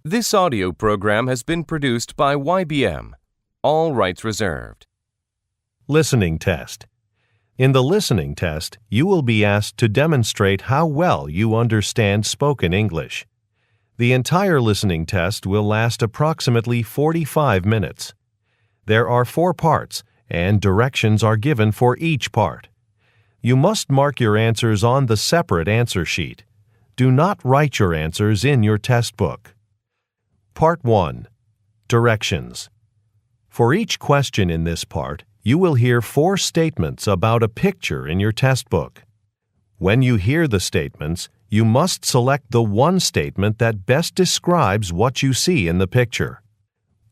This audio program has been produced by YBM. All rights reserved. Listening test. In the listening test, you will be asked to demonstrate how well you understand spoken English. The entire listening test will last approximately 45 minutes. There are 4 parts, and directions are given for each part. You must mark your answers on the separate answer sheet. Do not write your answers in your test book. Part 1. Directions. For each question in this part, you will hear 4 statements about a picture in your test book. When you hear the statements, you must select the one statement that best describes what you see in the picture.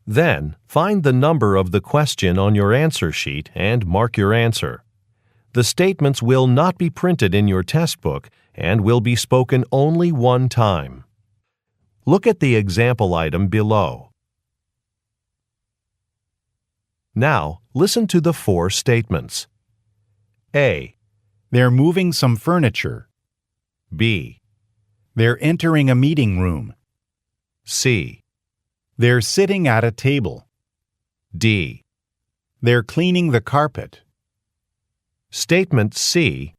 Then, find the number of the question on your answer sheet and mark your answer. The statements will not be printed in your test book and will be spoken only one time. Look at the example item below. Now, listen to the 4 statements. A. They're moving some furniture. B. They're entering a meeting room. C. They're sitting at a table. D. They're cleaning the carpet. Statement C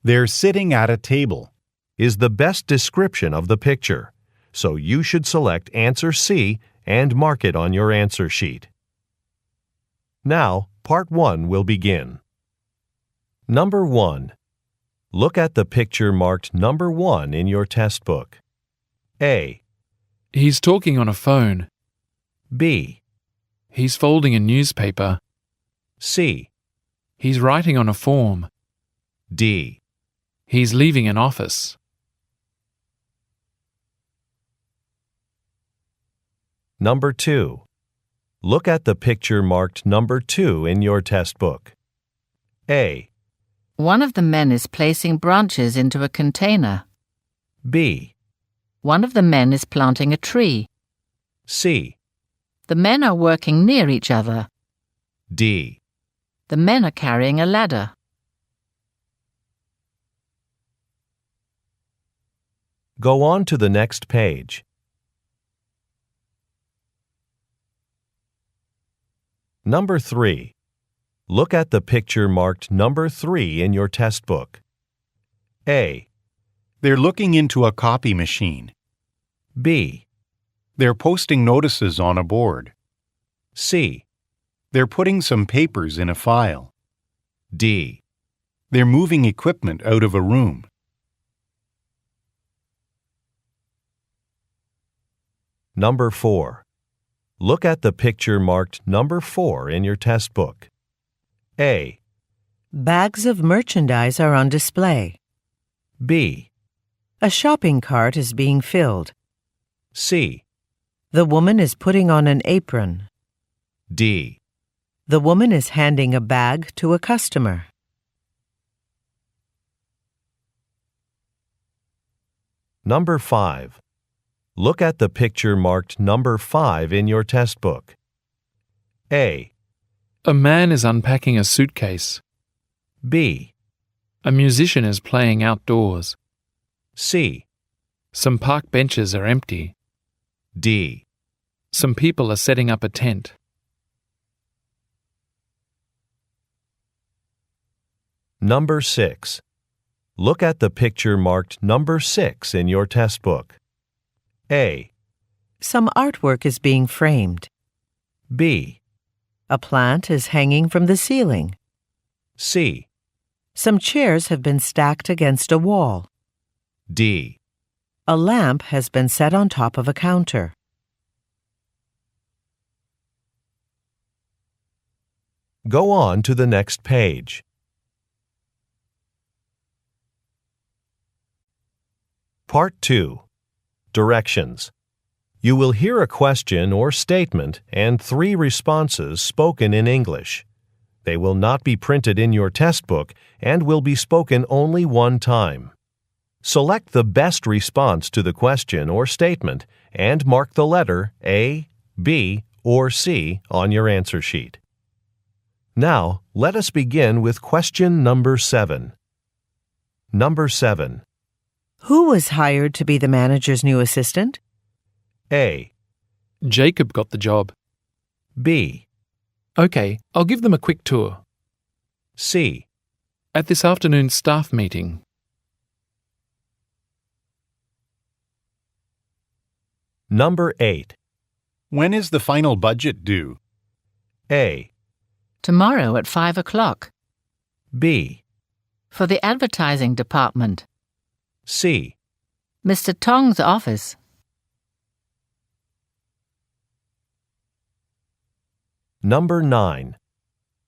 They're sitting at a table. is the best description of the picture, so you should select answer C and mark it on your answer sheet. Now, part 1 will begin. Number 1. Look at the picture marked number 1 in your test book. A. He's talking on a phone. B. He's folding a newspaper. C. He's writing on a form. D. He's leaving an office. Number 2. Look at the picture marked number 2 in your test book. A. One of the men is placing branches into a container. B. One of the men is planting a tree. C. The men are working near each other. D. The men are carrying a ladder. Go on to the next page. Number 3. Look at the picture marked number 3 in your test book. A. They're looking into a copy machine. B. They're posting notices on a board. C. They're putting some papers in a file. D. They're moving equipment out of a room. Number 4. Look at the picture marked number 4 in your test book. A. Bags of merchandise are on display. B. A shopping cart is being filled. C. The woman is putting on an apron. D. The woman is handing a bag to a customer. Number 5. Look at the picture marked number 5 in your test book. A. A man is unpacking a suitcase. B. A musician is playing outdoors. C. Some park benches are empty. D. Some people are setting up a tent. Number 6. Look at the picture marked number 6 in your test book. A. Some artwork is being framed. B. A plant is hanging from the ceiling. C. Some chairs have been stacked against a wall. D. A lamp has been set on top of a counter. Go on to the next page. Part 2. Directions. You will hear a question or statement and 3 responses spoken in English. They will not be printed in your test book and will be spoken only one time. Select the best response to the question or statement and mark the letter A, B, or C on your answer sheet. Now, let us begin with question number 7. Number 7. Who was hired to be the manager's new assistant? A. Jacob got the job. B, Okay, I'll give them a quick tour. C, At this afternoon's staff meeting. Number 8. When is the final budget due? A, Tomorrow at 5 o'clock. B, For the advertising department. C, Mr. Tong's office. Number 9.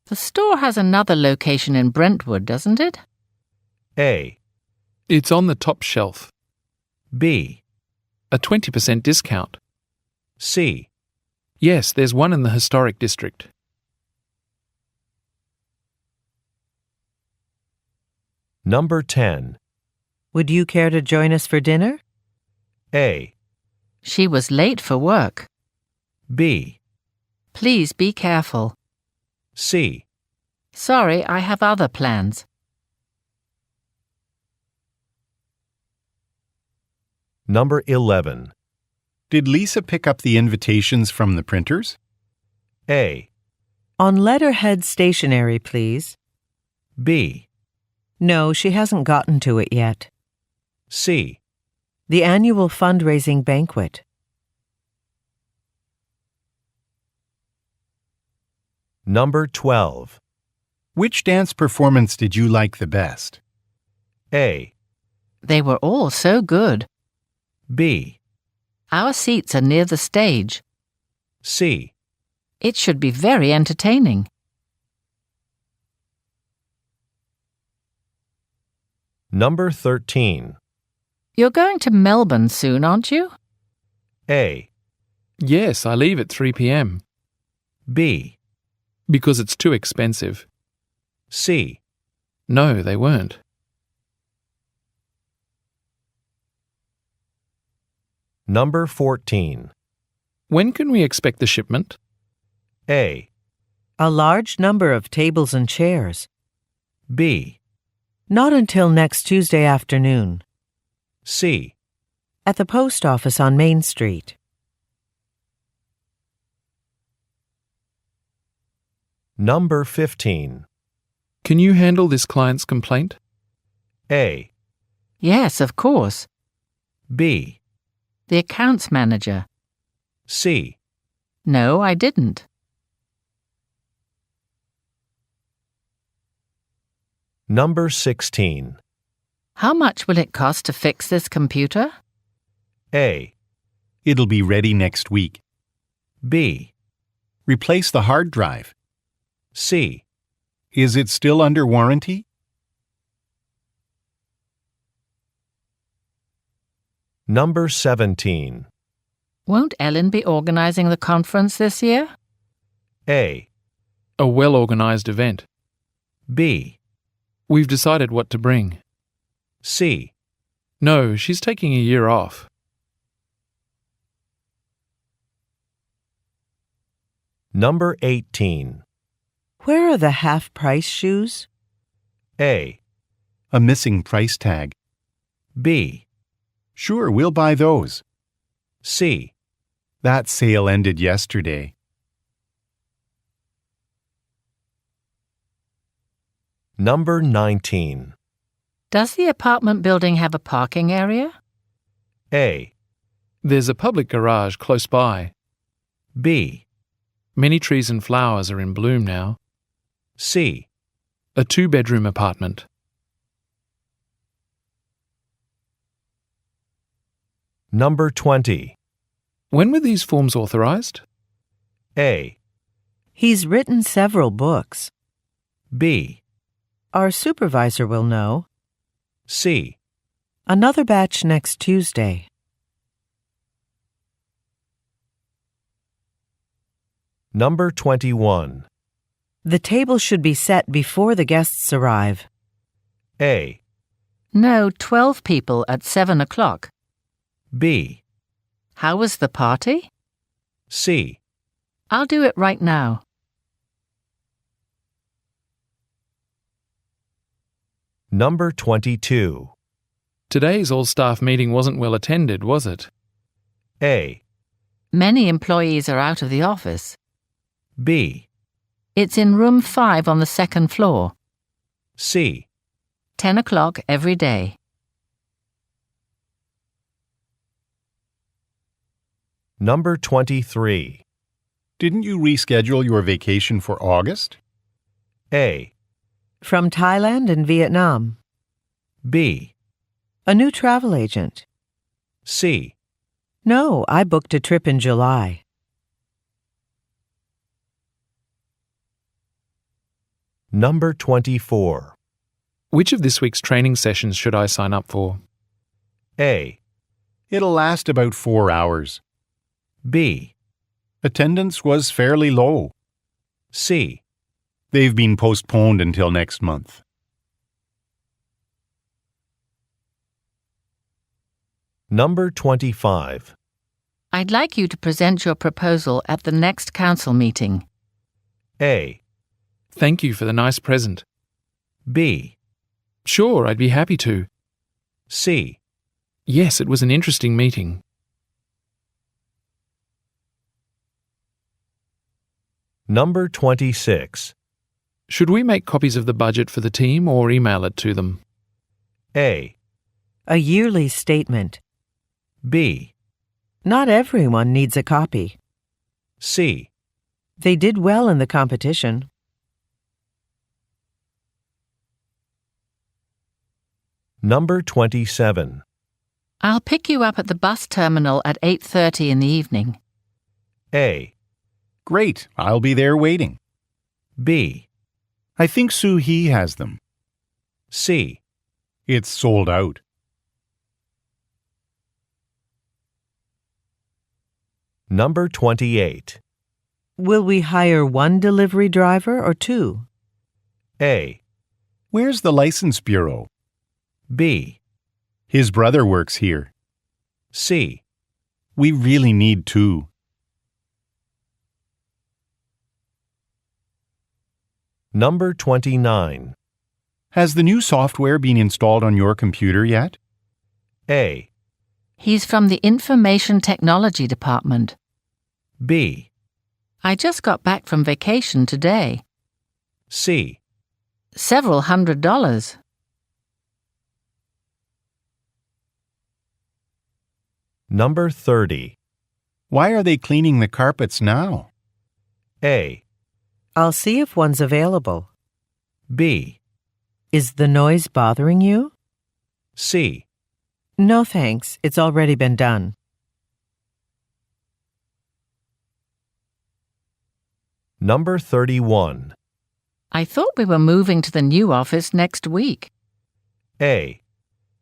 The store has another location in Brentwood, doesn't it? A, It's on the top shelf. B, A 20% discount. C, Yes, there's one in the historic district. Number 10. Would you care to join us for dinner? A, She was late for work. B, Please be careful. C, Sorry, I have other plans. Number 11. Did Lisa pick up the invitations from the printers? A, On letterhead stationery, please. B, No, she hasn't gotten to it yet. C, The annual fundraising banquet. Number 12. Which dance performance did you like the best? A, They were all so good. B, Our seats are near the stage. C, It should be very entertaining. Number 13. You're going to Melbourne soon, aren't you? A, Yes, I leave at 3 p.m. B, Because it's too expensive. C, No, they weren't. Number 14. When can we expect the shipment? A, A large number of tables and chairs. B, Not until next Tuesday afternoon. C, At the post office on Main Street. Number 15. Can you handle this client's complaint? A, Yes, of course. B, The accounts manager. C, No, I didn't. Number 16. How much will it cost to fix this computer? A, It'll be ready next week. B, Replace the hard drive. C, Is it still under warranty? Number 17. Won't Ellen be organizing the conference this year? A, A well-organized event. B, We've decided what to bring. C, No, she's taking a year off. Number 18. Where are the half-price shoes? A, A missing price tag. B, Sure, we'll buy those. C, That sale ended yesterday. Number 19. Does the apartment building have a parking area? A, There's a public garage close by. B, Many trees and flowers are in bloom now. C, A 2-bedroom apartment. Number 20. When were these forms authorized? A, He's written several books. B, Our supervisor will know. C, Another batch next Tuesday. Number 21. The table should be set before the guests arrive. A, No, 12 people at 7 o'clock. B, How was the party? C, I'll do it right now. Number 22. Today's all-staff meeting wasn't well attended, was it? A, Many employees are out of the office. B, It's in room 5 on the second floor. C. 10 o'clock every day. Number 23. Didn't you reschedule your vacation for August? A, From Thailand and Vietnam. B, A new travel agent. C. No, I booked a trip in July. Number 24. Which of this week's training sessions should I sign up for? A, It'll last about 4 hours. B, Attendance was fairly low. C. They've been postponed until next month. Number 25. I'd like you to present your proposal at the next council meeting. A, Thank you for the nice present. B, Sure, I'd be happy to. C. Yes, it was an interesting meeting. Number 26. Should we make copies of the budget for the team or email it to them? A, A yearly statement. B, Not everyone needs a copy. C. They did well in the competition. Number 27. I'll pick you up at the bus terminal at 8:30 in the evening. A, Great, I'll be there waiting. B, I think Sue He has them. C. It's sold out. Number 28. Will we hire one delivery driver or two? A, Where's the license bureau? B, His brother works here. C. We really need 2. Number 29. Has the new software been installed on your computer yet? A, He's from the Information Technology Department. B, I just got back from vacation today. C. Several $100s. Number 30. Why are they cleaning the carpets now? A, I'll see if one's available. B, Is the noise bothering you? C. No thanks, it's already been done. Number 31. I thought we were moving to the new office next week. A,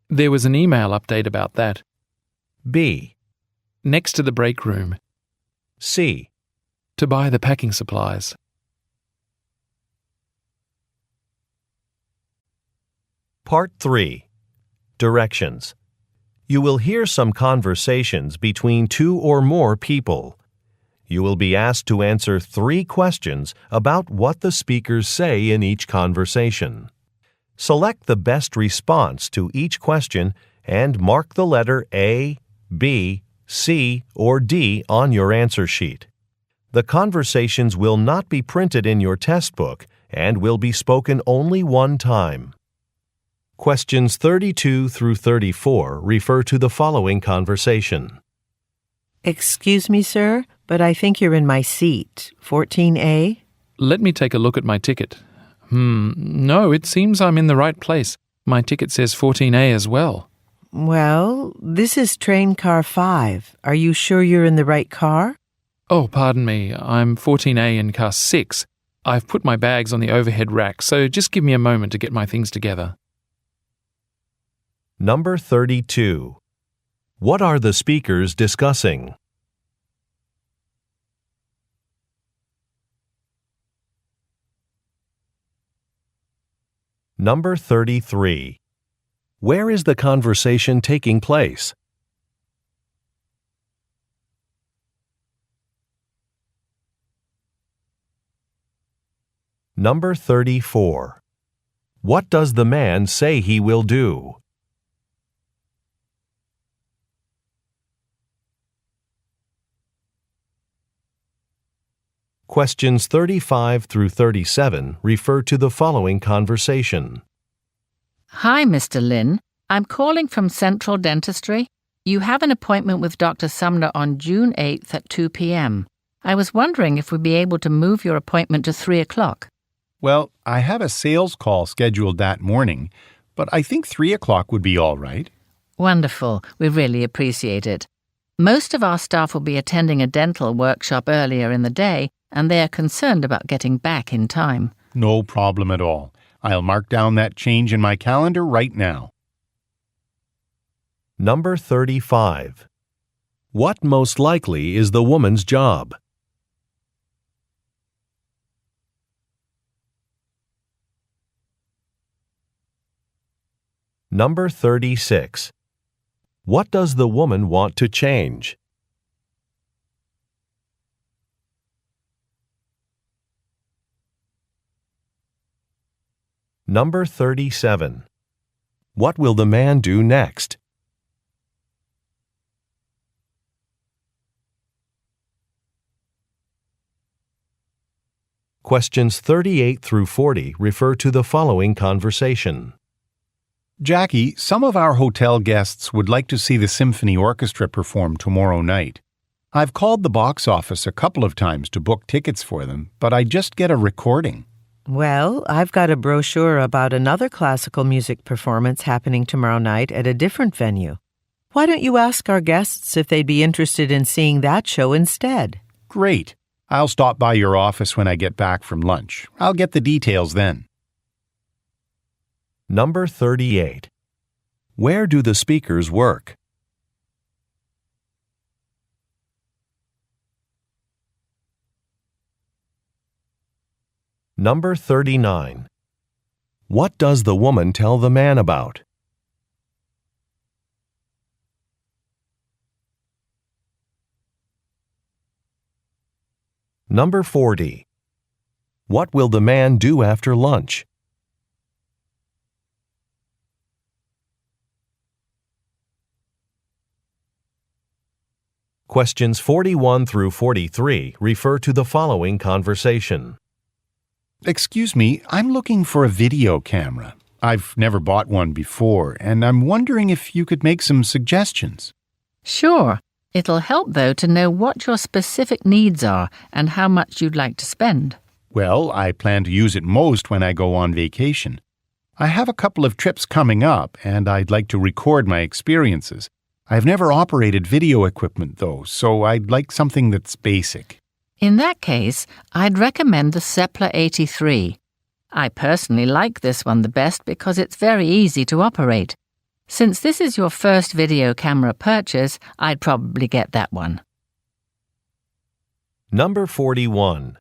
There was an email update about that. B, Next to the break room, C. to buy the packing supplies. Part 3. Directions. You will hear some conversations between 2 or more people. You will be asked to answer 3 questions about what the speakers say in each conversation. Select the best response to each question and mark the letter A, B, C, or D on your answer sheet. The conversations will not be printed in your test book and will be spoken only one time. Questions 32 through 34 refer to the following conversation. Excuse me, sir, but I think you're in my seat. 14A? Let me take a look at my ticket. No, it seems I'm in the right place. My ticket says 14A as well. Well, this is train car 5. Are you sure you're in the right car? Oh, pardon me, I'm 14A in car 6. I've put my bags on the overhead rack, so just give me a moment to get my things together. Number 32. What are the speakers discussing? Number 33. Where is the conversation taking place? Number 34. What does the man say he will do? Questions 35 through 37 refer to the following conversation. Hi, Mr. Lin. I'm calling from Central Dentistry. You have an appointment with Dr. Sumner on June 8th at 2 p.m. I was wondering if we'd be able to move your appointment to 3 o'clock. Well, I have a sales call scheduled that morning, but I think 3 o'clock would be all right. Wonderful. We really appreciate it. Most of our staff will be attending a dental workshop earlier in the day, and they are concerned about getting back in time. No problem at all. I'll mark down that change in my calendar right now. Number 35. What most likely is the woman's job? Number 36. What does the woman want to change? Number 37. What will the man do next? Questions 38 through 40 refer to the following conversation. Jackie, some of our hotel guests would like to see the symphony orchestra perform tomorrow night. I've called the box office a couple of times to book tickets for them, but I just get a recording. Well, I've got a brochure about another classical music performance happening tomorrow night at a different venue. Why don't you ask our guests if they'd be interested in seeing that show instead? Great. I'll stop by your office when I get back from lunch. I'll get the details then. Number 38. Where do the speakers work? Number 39. What does the woman tell the man about? Number 40. What will the man do after lunch? Questions 41 through 43 refer to the following conversation. Excuse me, I'm looking for a video camera. I've never bought one before, and I'm wondering if you could make some suggestions. Sure. It'll help, though, to know what your specific needs are and how much you'd like to spend. Well, I plan to use it most when I go on vacation. I have a couple of trips coming up, and I'd like to record my experiences. I've never operated video equipment, though, so I'd like something that's basic. In that case, I'd recommend the Sepler 83. I personally like this one the best because it's very easy to operate. Since this is your first video camera purchase, I'd probably get that one. Number 41.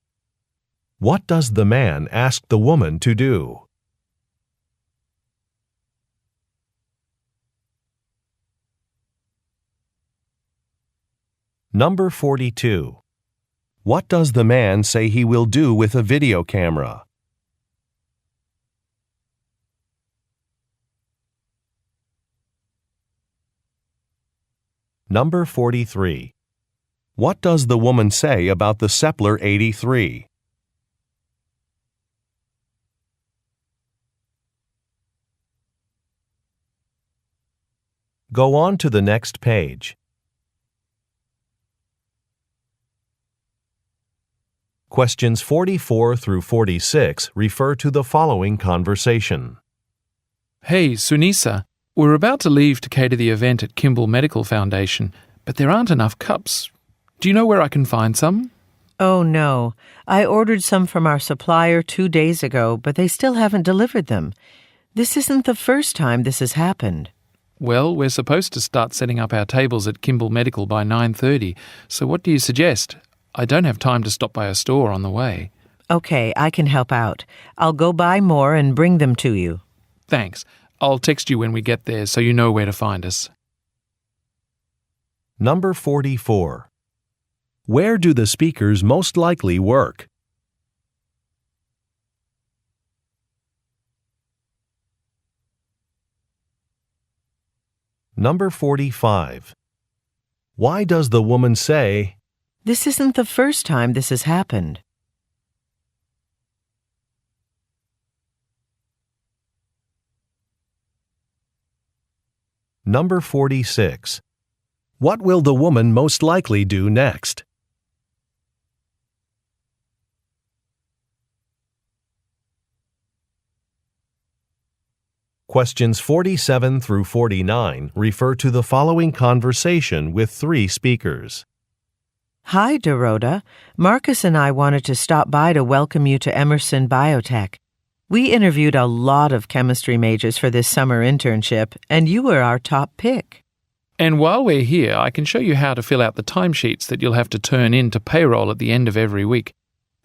What does the man ask the woman to do? Number 42. What does the man say he will do with a video camera? Number 43. What does the woman say about the Sepler 83? Go on to the next page. Questions 44 through 46 refer to the following conversation. Hey, Sunisa, we're about to leave to cater the event at Kimball Medical Foundation, but there aren't enough cups. Do you know where I can find some? Oh, no. I ordered some from our supplier 2 days ago, but they still haven't delivered them. This isn't the first time this has happened. Well, we're supposed to start setting up our tables at Kimball Medical by 9:30, so what do you suggest? I don't have time to stop by a store on the way. Okay, I can help out. I'll go buy more and bring them to you. Thanks. I'll text you when we get there so you know where to find us. Number 44. Where do the speakers most likely work? Number 45. Why does the woman say, This isn't the first time this has happened? Number 46. What will the woman most likely do next? Questions 47 through 49 refer to the following conversation with 3 speakers. Hi, Dorota. Marcus and I wanted to stop by to welcome you to Emerson Biotech. We interviewed a lot of chemistry majors for this summer internship, and you were our top pick. And while we're here, I can show you how to fill out the timesheets that you'll have to turn in to payroll at the end of every week.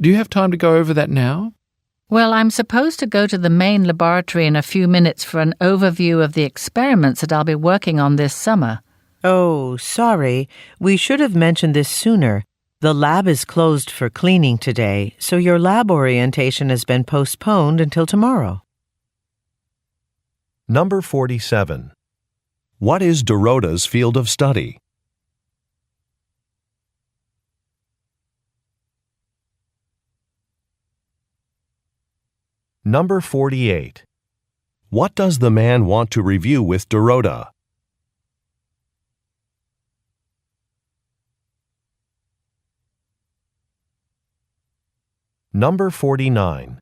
Do you have time to go over that now? Well, I'm supposed to go to the main laboratory in a few minutes for an overview of the experiments that I'll be working on this summer. Oh, sorry. We should have mentioned this sooner. The lab is closed for cleaning today, so your lab orientation has been postponed until tomorrow. Number 47. What is Dorota's field of study? Number 48. What does the man want to review with Dorota? Number 49.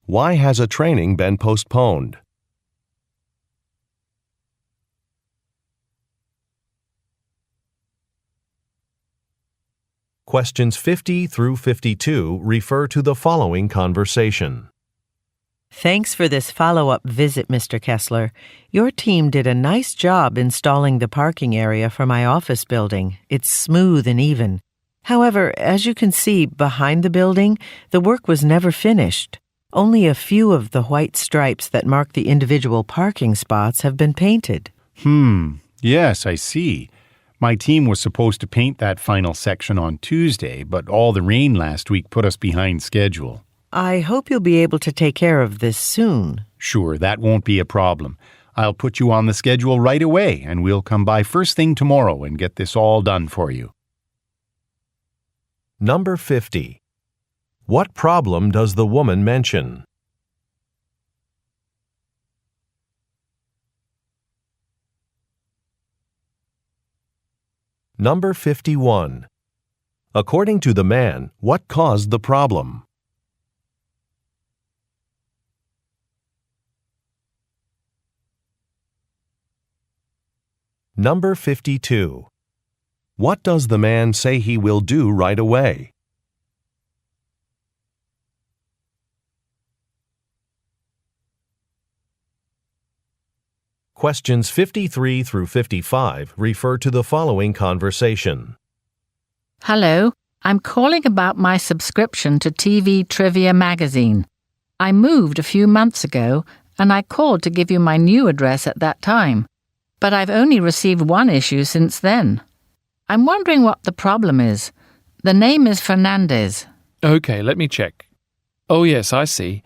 Why has a training been postponed? Questions 50 through 52 refer to the following conversation. Thanks for this follow-up visit, Mr. Kessler. Your team did a nice job installing the parking area for my office building. It's smooth and even. However, as you can see, behind the building, the work was never finished. Only a few of the white stripes that mark the individual parking spots have been painted. Yes, I see. My team was supposed to paint that final section on Tuesday, but all the rain last week put us behind schedule. I hope you'll be able to take care of this soon. Sure, that won't be a problem. I'll put you on the schedule right away, and we'll come by first thing tomorrow and get this all done for you. Number 50. What problem does the woman mention? Number 51. According to the man, what caused the problem? Number 52. What does the man say he will do right away? Questions 53 through 55 refer to the following conversation. Hello, I'm calling about my subscription to TV Trivia magazine. I moved a few months ago, and I called to give you my new address at that time. But I've only received one issue since then. I'm wondering what the problem is. The name is Fernandez. Okay, let me check. Oh yes, I see.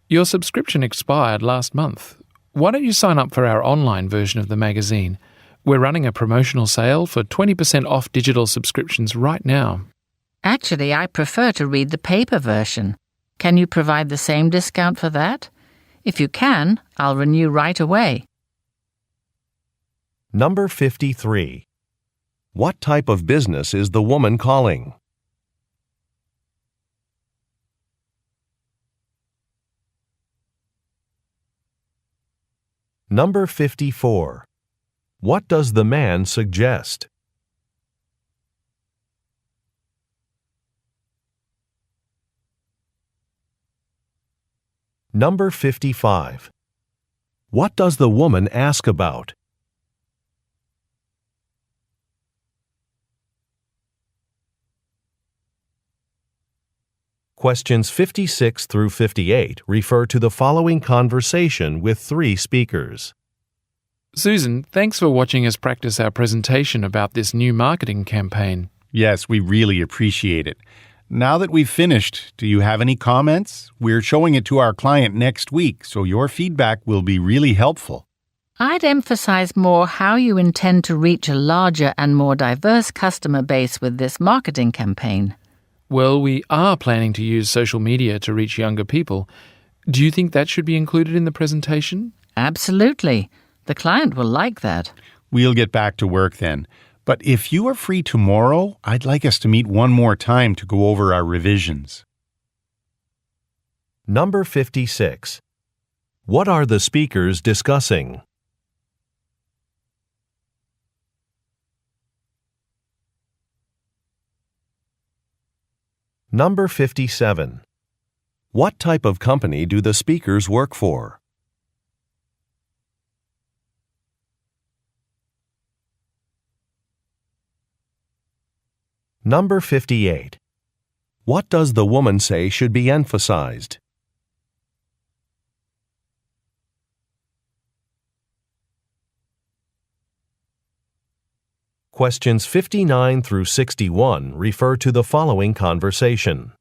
Your subscription expired last month. Why don't you sign up for our online version of the magazine? We're running a promotional sale for 20% off digital subscriptions right now. Actually, I prefer to read the paper version. Can you provide the same discount for that? If you can, I'll renew right away. Number 53. What type of business is the woman calling? Number 54. What does the man suggest? Number 55. What does the woman ask about? Questions 56 through 58 refer to the following conversation with 3 speakers. Susan, thanks for watching us practice our presentation about this new marketing campaign. Yes, we really appreciate it. Now that we've finished, do you have any comments? We're showing it to our client next week, so your feedback will be really helpful. I'd emphasize more how you intend to reach a larger and more diverse customer base with this marketing campaign. Well, we are planning to use social media to reach younger people. Do you think that should be included in the presentation? Absolutely. The client will like that. We'll get back to work then. But if you are free tomorrow, I'd like us to meet one more time to go over our revisions. Number 56. What are the speakers discussing? Number 57. What type of company do the speakers work for? Number 58. What does the woman say should be emphasized? Questions 59 through 61 refer to the following conversation.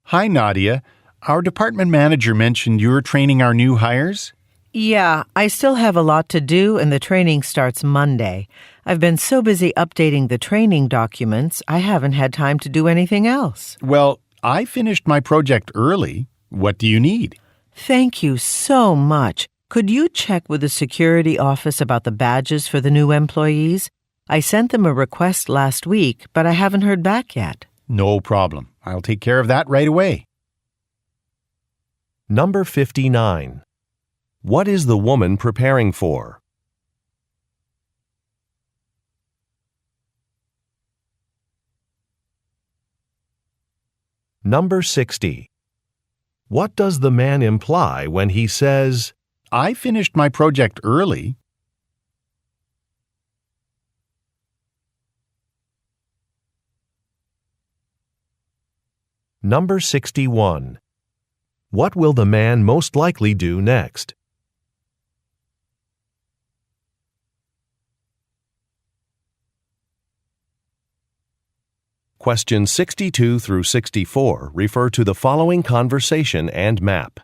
Hi, Nadia. Our department manager mentioned you're training our new hires? Yeah, I still have a lot to do and the training starts Monday. I've been so busy updating the training documents, I haven't had time to do anything else. Well, I finished my project early. What do you need? Thank you so much. Could you check with the security office about the badges for the new employees? I sent them a request last week, but I haven't heard back yet. No problem. I'll take care of that right away. Number 59. What is the woman preparing for? Number 60. What does the man imply when he says, I finished my project early? Number 61. What will the man most likely do next? Questions 62 through 64 refer to the following conversation and map.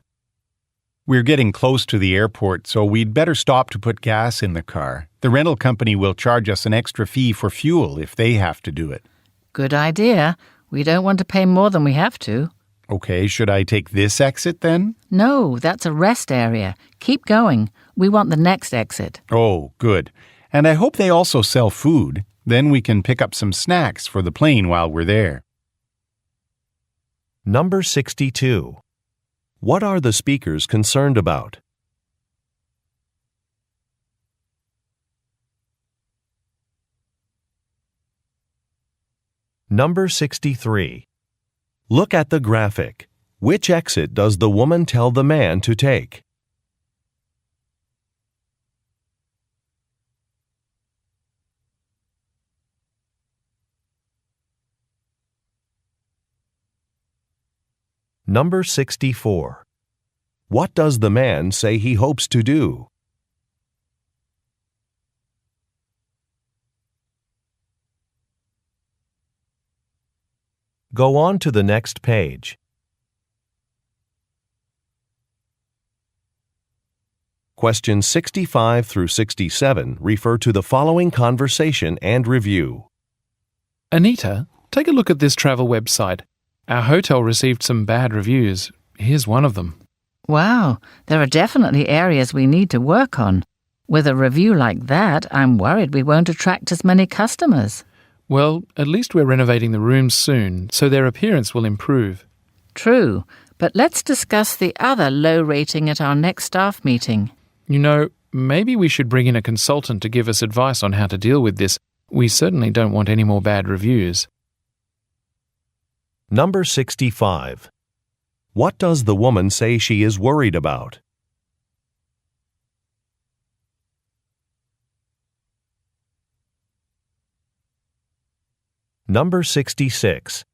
We're getting close to the airport, so we'd better stop to put gas in the car. The rental company will charge us an extra fee for fuel if they have to do it. Good idea. We don't want to pay more than we have to. Okay, should I take this exit then? No, that's a rest area. Keep going. We want the next exit. Oh, good. And I hope they also sell food. Then we can pick up some snacks for the plane while we're there. Number 62. What are the speakers concerned about? Number 63. Look at the graphic. Which exit does the woman tell the man to take? Number 64. What does the man say he hopes to do? Go on to the next page. Questions 65 through 67 refer to the following conversation and review. Anita, take a look at this travel website. Our hotel received some bad reviews. Here's one of them. Wow, there are definitely areas we need to work on. With a review like that, I'm worried we won't attract as many customers. Well, at least we're renovating the rooms soon, so their appearance will improve. True, but let's discuss the other low rating at our next staff meeting. You know, maybe we should bring in a consultant to give us advice on how to deal with this. We certainly don't want any more bad reviews. Number 65. What does the woman say she is worried about? Number 66.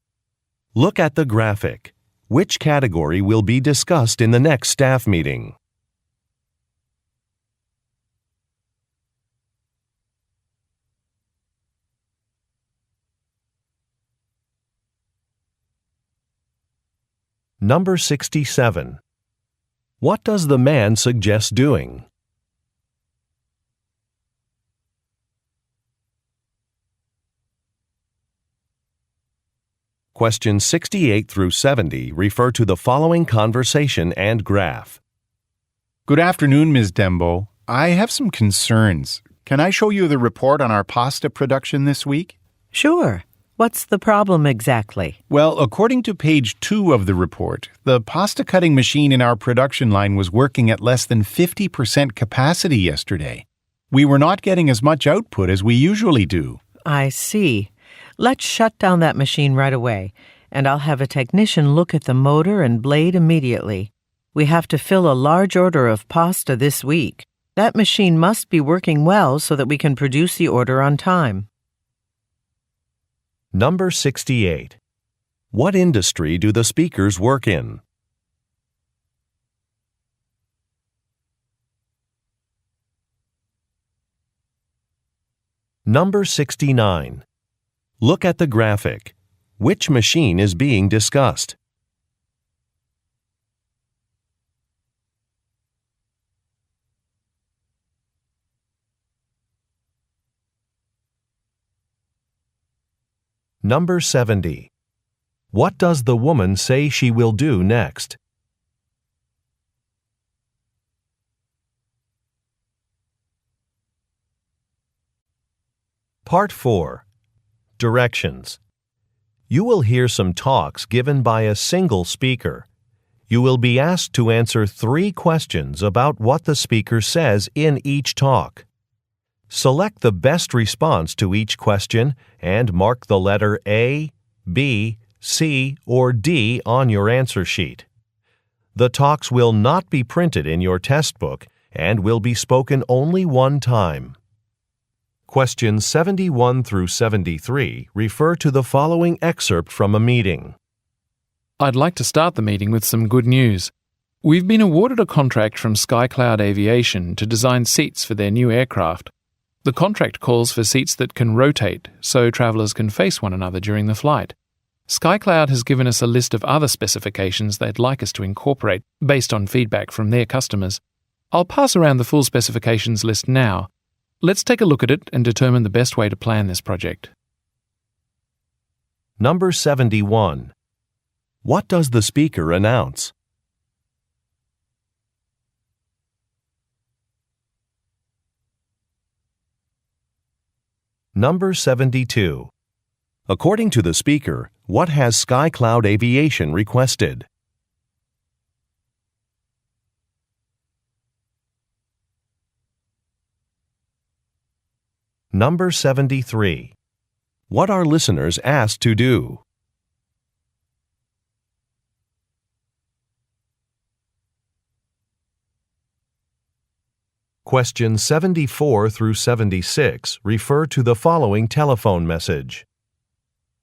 Look at the graphic. Which category will be discussed in the next staff meeting? Number 67. What does the man suggest doing? Questions 68 through 70 refer to the following conversation and graph. Good afternoon, Ms. Dembo. I have some concerns. Can I show you the report on our pasta production this week? Sure. What's the problem exactly? Well, according to page 2 of the report, the pasta cutting machine in our production line was working at less than 50% capacity yesterday. We were not getting as much output as we usually do. I see. Let's shut down that machine right away, and I'll have a technician look at the motor and blade immediately. We have to fill a large order of pasta this week. That machine must be working well so that we can produce the order on time. Number 68. What industry do the speakers work in? Number 69. Look at the graphic. Which machine is being discussed? Number 70. What does the woman say she will do next? Part 4. Directions. You will hear some talks given by a single speaker. You will be asked to answer 3 questions about what the speaker says in each talk. Select the best response to each question and mark the letter A, B, C, or D on your answer sheet. The talks will not be printed in your test book and will be spoken only one time. Questions 71 through 73 refer to the following excerpt from a meeting. I'd like to start the meeting with some good news. We've been awarded a contract from SkyCloud Aviation to design seats for their new aircraft. The contract calls for seats that can rotate so travellers can face one another during the flight. SkyCloud has given us a list of other specifications they'd like us to incorporate based on feedback from their customers. I'll pass around the full specifications list now. Let's take a look at it and determine the best way to plan this project. Number 71. What does the speaker announce? Number 72. According to the speaker, what has SkyCloud Aviation requested? Number 73. What are listeners asked to do? Questions 74 through 76 refer to the following telephone message.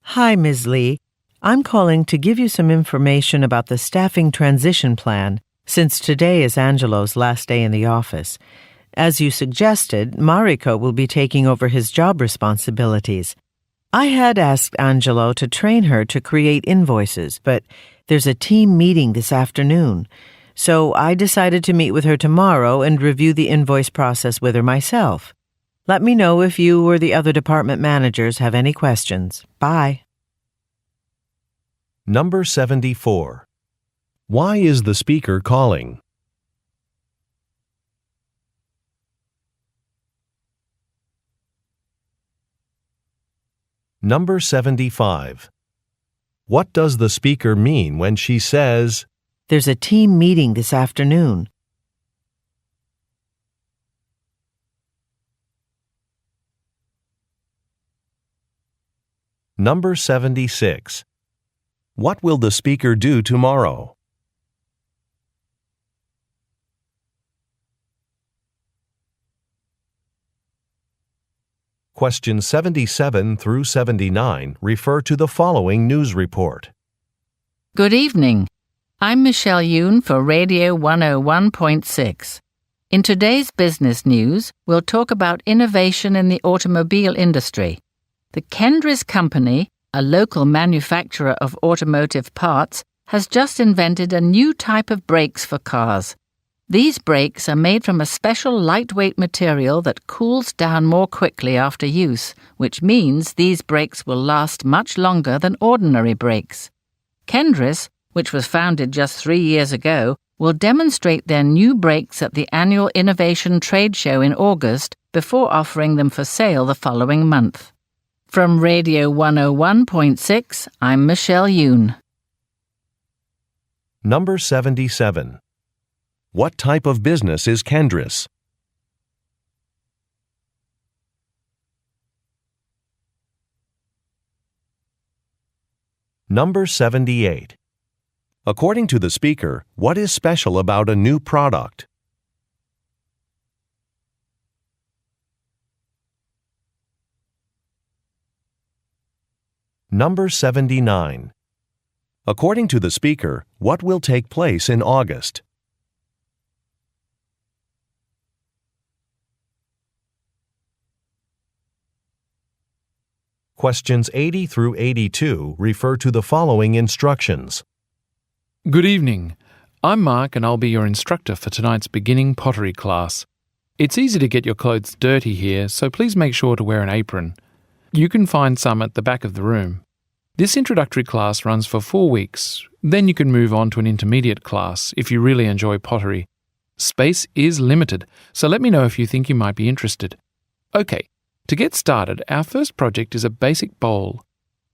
Hi, Ms. Lee. I'm calling to give you some information about the staffing transition plan, since today is Angelo's last day in the office. As you suggested, Mariko will be taking over his job responsibilities. I had asked Angelo to train her to create invoices, but there's a team meeting this afternoon. So I decided to meet with her tomorrow and review the invoice process with her myself. Let me know if you or the other department managers have any questions. Bye. Number 74. Why is the speaker calling? Number 75. What does the speaker mean when she says, There's a team meeting this afternoon? Number 76. What will the speaker do tomorrow? Questions 77 through 79 refer to the following news report. Good evening. I'm Michelle Yoon for Radio 101.6. In today's business news, we'll talk about innovation in the automobile industry. The Kendris Company, a local manufacturer of automotive parts, has just invented a new type of brakes for cars. These brakes are made from a special lightweight material that cools down more quickly after use, which means these brakes will last much longer than ordinary brakes. Kendris, which was founded just 3 years ago, will demonstrate their new brakes at the annual Innovation Trade Show in August before offering them for sale the following month. From Radio 101.6, I'm Michelle Yoon. Number 77. What type of business is Kendris? Number 78. According to the speaker, what is special about a new product? Number 79. According to the speaker, what will take place in August? Questions 80 through 82 refer to the following instructions. Good evening. I'm Mark and I'll be your instructor for tonight's beginning pottery class. It's easy to get your clothes dirty here, so please make sure to wear an apron. You can find some at the back of the room. This introductory class runs for 4 weeks. Then you can move on to an intermediate class if you really enjoy pottery. Space is limited, so let me know if you think you might be interested. Okay, to get started, our first project is a basic bowl.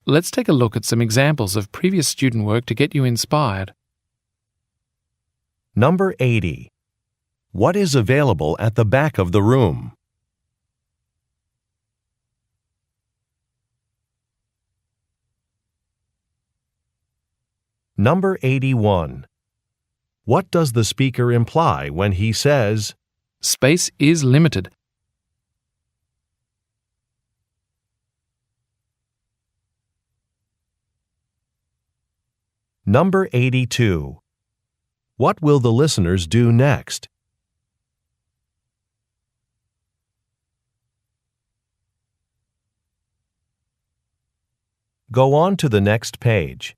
Let's take a look at some examples of previous student work to get you inspired. Number 80. What is available at the back of the room? Number 81. What does the speaker imply when he says, Space is limited. Number 82. What will the listeners do next? Go on to the next page.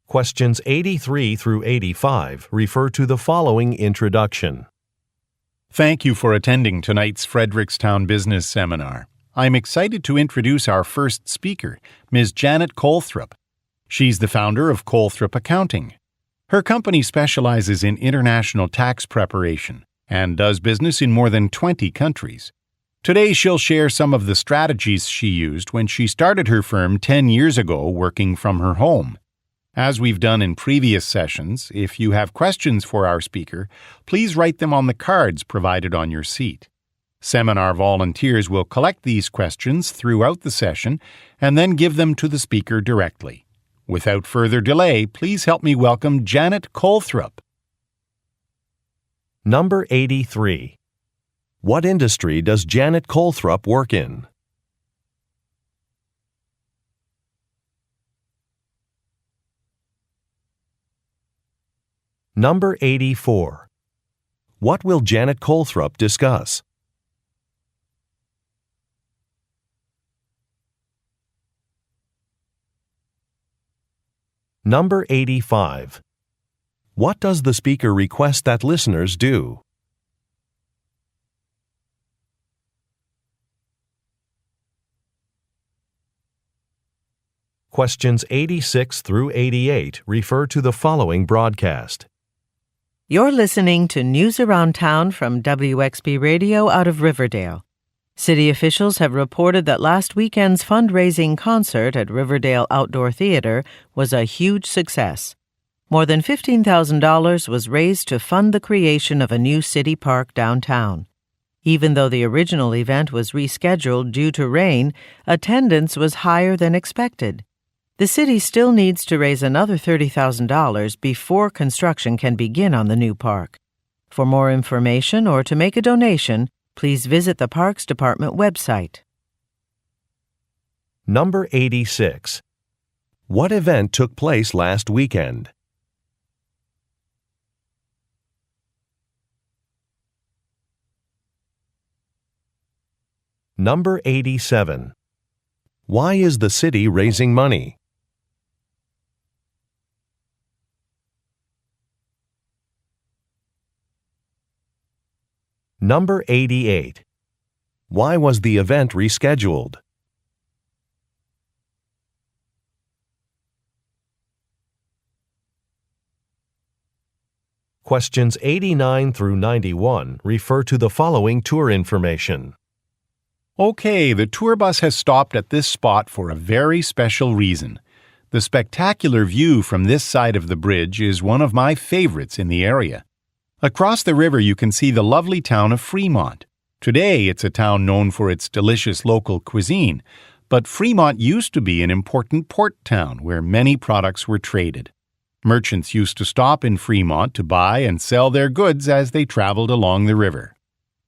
Questions 83 through 85 refer to the following introduction. Thank you for attending tonight's Frederickstown Business Seminar. I'm excited to introduce our first speaker, Ms. Janet Colthrop. She's the founder of Colthrop Accounting. Her company specializes in international tax preparation and does business in more than 20 countries. Today, she'll share some of the strategies she used when she started her firm 10 years ago working from her home. As we've done in previous sessions, if you have questions for our speaker, please write them on the cards provided on your seat. Seminar volunteers will collect these questions throughout the session and then give them to the speaker directly. Without further delay, please help me welcome Janet Colthrop. Number 83. What industry does Janet Colthrop work in? Number 84. What will Janet Colthrop discuss? Number 85. What does the speaker request that listeners do? Questions 86 through 88 refer to the following broadcast. You're listening to News Around Town from WXB Radio out of Riverdale. City officials have reported that last weekend's fundraising concert at Riverdale Outdoor Theater was a huge success. More than $15,000 was raised to fund the creation of a new city park downtown. Even though the original event was rescheduled due to rain, attendance was higher than expected. The city still needs to raise another $30,000 before construction can begin on the new park. For more information or to make a donation, please visit the Parks Department website. Number 86. What event took place last weekend? Number 87. Why is the city raising money? Number 88. Why was the event rescheduled? Questions 89 through 91 refer to the following tour information. Okay, the tour bus has stopped at this spot for a very special reason. The spectacular view from this side of the bridge is one of my favorites in the area. Across the river you can see the lovely town of Fremont. Today it's a town known for its delicious local cuisine, but Fremont used to be an important port town where many products were traded. Merchants used to stop in Fremont to buy and sell their goods as they traveled along the river.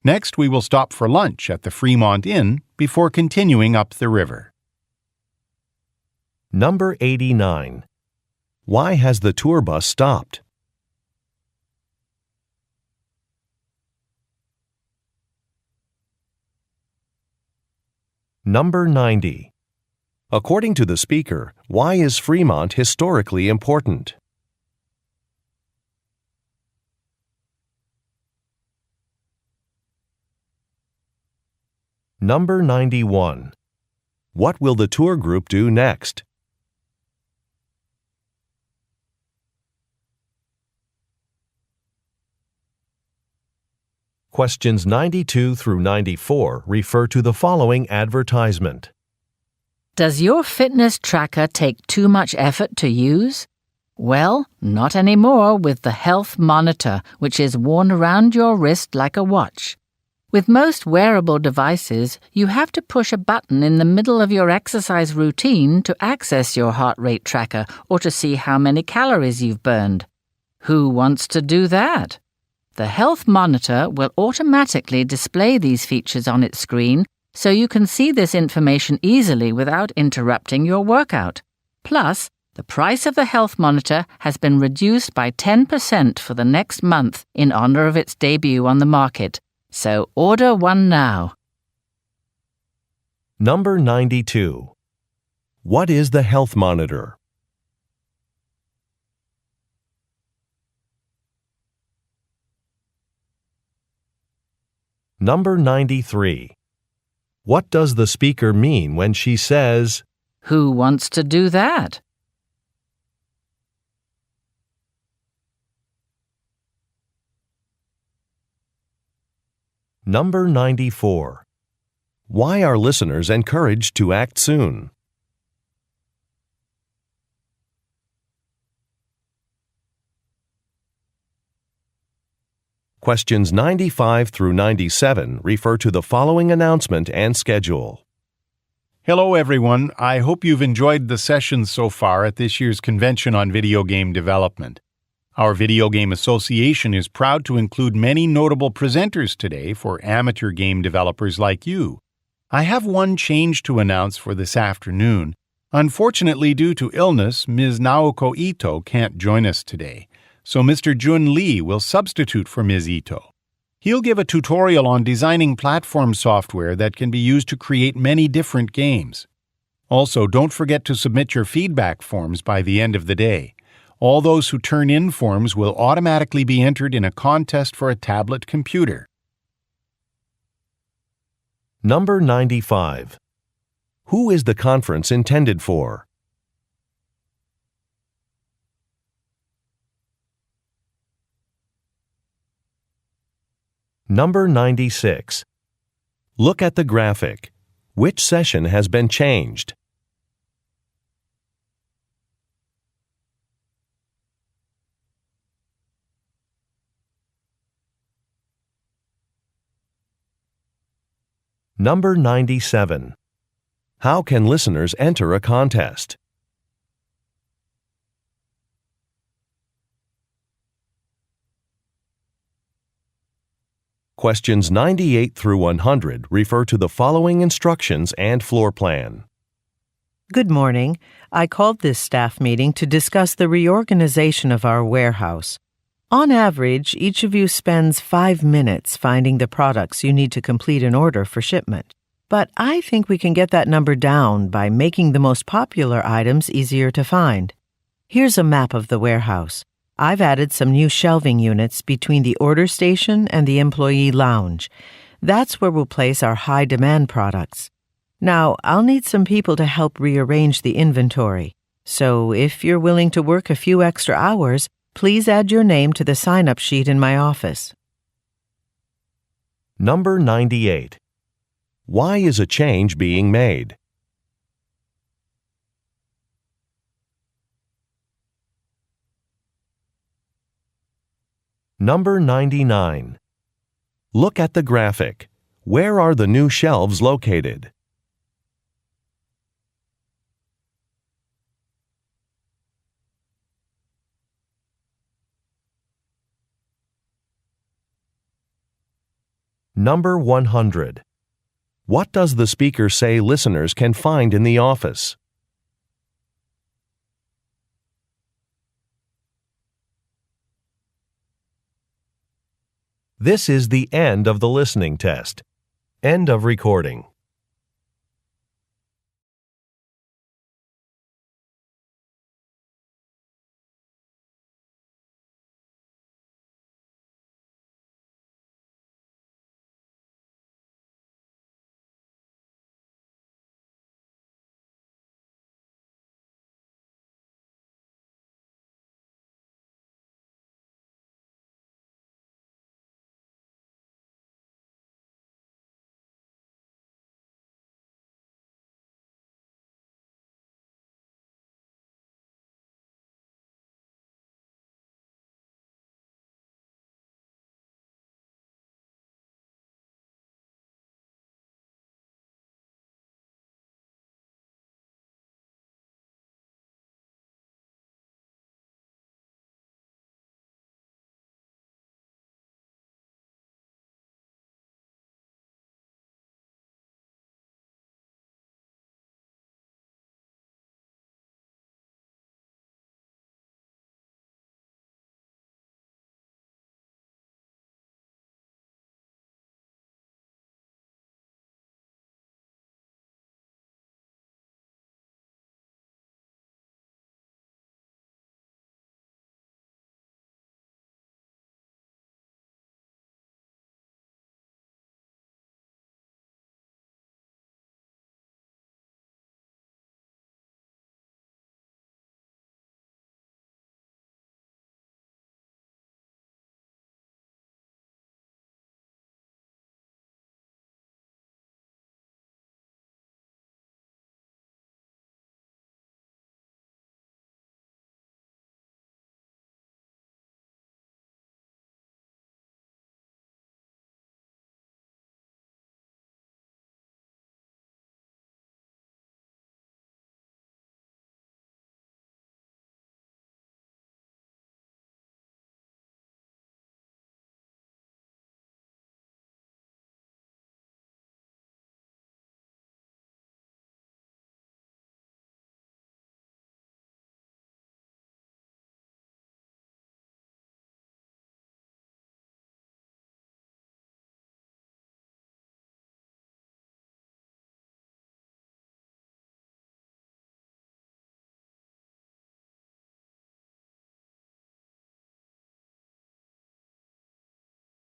Next, we will stop for lunch at the Fremont Inn before continuing up the river. Number 89. Why has the tour bus stopped? Number 90. According to the speaker, why is Fremont historically important? Number 91. What will the tour group do next? Questions 92 through 94 refer to the following advertisement. Does your fitness tracker take too much effort to use? Well, not anymore with the Health Monitor, which is worn around your wrist like a watch. With most wearable devices, you have to push a button in the middle of your exercise routine to access your heart rate tracker or to see how many calories you've burned. Who wants to do that? The Health Monitor will automatically display these features on its screen so you can see this information easily without interrupting your workout. Plus, the price of the Health Monitor has been reduced by 10% for the next month in honor of its debut on the market. So order one now. Number 92. What is the Health Monitor? Number 93. What does the speaker mean when she says, Who wants to do that? Number 94. Why are listeners encouraged to act soon? Questions 95 through 97 refer to the following announcement and schedule. Hello everyone, I hope you've enjoyed the sessions so far at this year's Convention on Video Game Development. Our Video Game Association is proud to include many notable presenters today for amateur game developers like you. I have one change to announce for this afternoon. Unfortunately, due to illness, Ms. Naoko Ito can't join us today, so Mr. Jun Lee will substitute for Ms. Ito. He'll give a tutorial on designing platform software that can be used to create many different games. Also, don't forget to submit your feedback forms by the end of the day. All those who turn in forms will automatically be entered in a contest for a tablet computer. Number 95. Who is the conference intended for? Number 96. Look at the graphic. Which session has been changed? Number 97. How can listeners enter a contest? Questions 98 through 100 refer to the following instructions and floor plan. Good morning. I called this staff meeting to discuss the reorganization of our warehouse. On average, each of you spends 5 minutes finding the products you need to complete an order for shipment. But I think we can get that number down by making the most popular items easier to find. Here's a map of the warehouse. I've added some new shelving units between the order station and the employee lounge. That's where we'll place our high-demand products. Now, I'll need some people to help rearrange the inventory. So if you're willing to work a few extra hours, Please add your name to the sign-up sheet in my office. Number 98. Why is a change being made? Number 99. Look at the graphic. Where are the new shelves located? Number 100. What does the speaker say listeners can find in the office? This is the end of the listening test. End of recording.